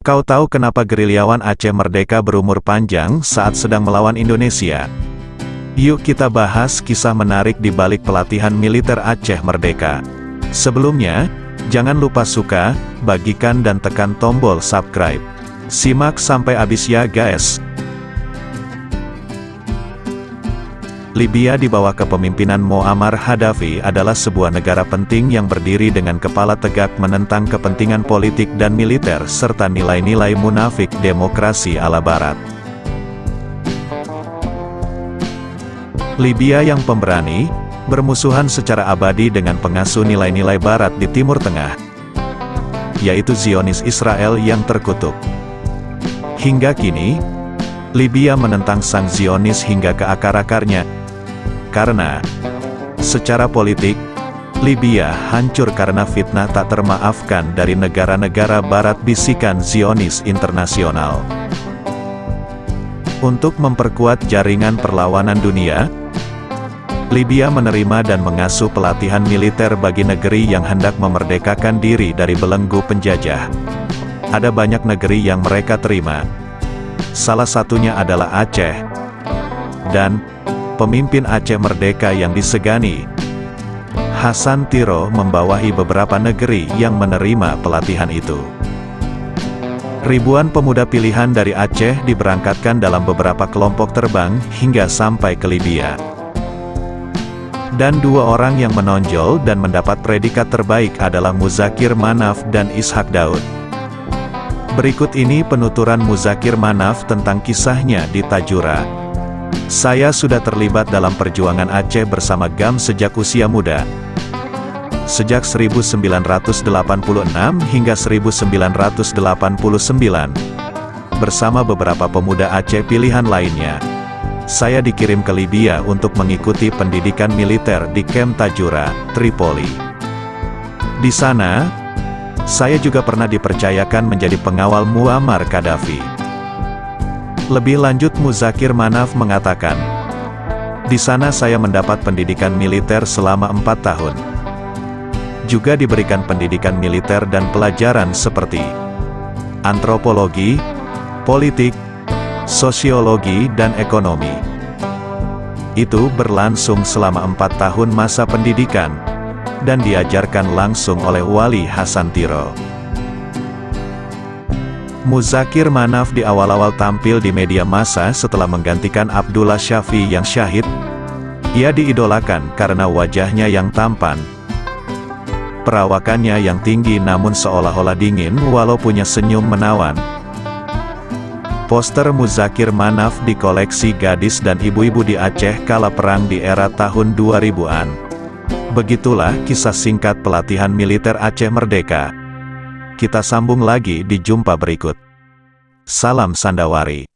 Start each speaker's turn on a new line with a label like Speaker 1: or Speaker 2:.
Speaker 1: Kau tahu kenapa gerilyawan Aceh Merdeka berumur panjang saat sedang melawan Indonesia? Yuk kita bahas kisah menarik di balik pelatihan militer Aceh Merdeka. Sebelumnya, jangan lupa suka, bagikan dan tekan tombol subscribe. Simak sampai habis ya guys. Libya di bawah kepemimpinan Muammar Gaddafi adalah sebuah negara penting yang berdiri dengan kepala tegak menentang kepentingan politik dan militer serta nilai-nilai munafik demokrasi ala Barat. Libya yang pemberani, bermusuhan secara abadi dengan pengasuh nilai-nilai Barat di Timur Tengah, yaitu Zionis Israel yang terkutuk. Hingga kini, Libya menentang sang Zionis hingga ke akar-akarnya, karena secara politik, Libya hancur karena fitnah tak termaafkan dari negara-negara Barat bisikan Zionis internasional. Untuk memperkuat jaringan perlawanan dunia, Libya menerima dan mengasuh pelatihan militer bagi negeri yang hendak memerdekakan diri dari belenggu penjajah. Ada banyak negeri yang mereka terima. Salah satunya adalah Aceh. Dan pemimpin Aceh Merdeka yang disegani, Hasan Tiro, membawahi beberapa negeri yang menerima pelatihan itu. Ribuan pemuda pilihan dari Aceh diberangkatkan dalam beberapa kelompok terbang hingga sampai ke Libya. Dan dua orang yang menonjol dan mendapat predikat terbaik adalah Muzakir Manaf dan Ishak Daud. Berikut ini penuturan Muzakir Manaf tentang kisahnya di Tajura. Saya sudah terlibat dalam perjuangan Aceh bersama GAM sejak usia muda. Sejak 1986 hingga 1989, bersama beberapa pemuda Aceh pilihan lainnya, saya dikirim ke Libya untuk mengikuti pendidikan militer di Kem Tajura, Tripoli. Di sana, saya juga pernah dipercayakan menjadi pengawal Muammar Gaddafi. Lebih lanjut Muzakir Manaf mengatakan, di sana saya mendapat pendidikan militer selama 4 tahun. Juga diberikan pendidikan militer dan pelajaran seperti antropologi, politik, sosiologi dan ekonomi. Itu berlangsung selama 4 tahun masa pendidikan, dan diajarkan langsung oleh Wali Hasan Tiro. Muzakir Manaf di awal-awal tampil di media massa setelah menggantikan Abdullah Syafi yang syahid. Ia diidolakan karena wajahnya yang tampan, perawakannya yang tinggi namun seolah-olah dingin walau punya senyum menawan. Poster Muzakir Manaf di koleksi gadis dan ibu-ibu di Aceh kala perang di era tahun 2000-an. Begitulah kisah singkat pelatihan militer Aceh Merdeka. Kita sambung lagi di jumpa berikut. Salam Sandawari.